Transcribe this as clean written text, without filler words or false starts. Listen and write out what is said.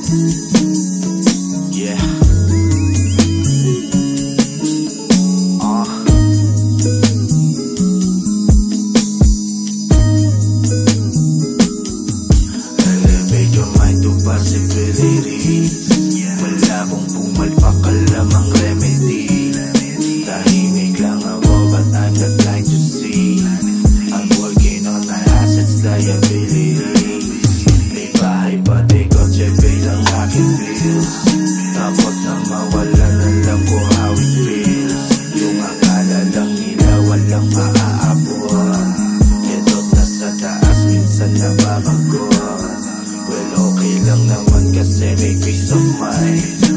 Yeah. Elevate your mind to possibilities. Malabong pumalpak ka lamang remedy. Tahimik lang ako but I'm not blind to see. I'm working on my assets, liabilities. May bahay pati kotse bilang aking bills. Takot na mawala na lang ko how it feels. Yung akala lang nila walang maaabot. Eto't nasa taas minsan nababago. Well okay lang naman kasi may peace of mind.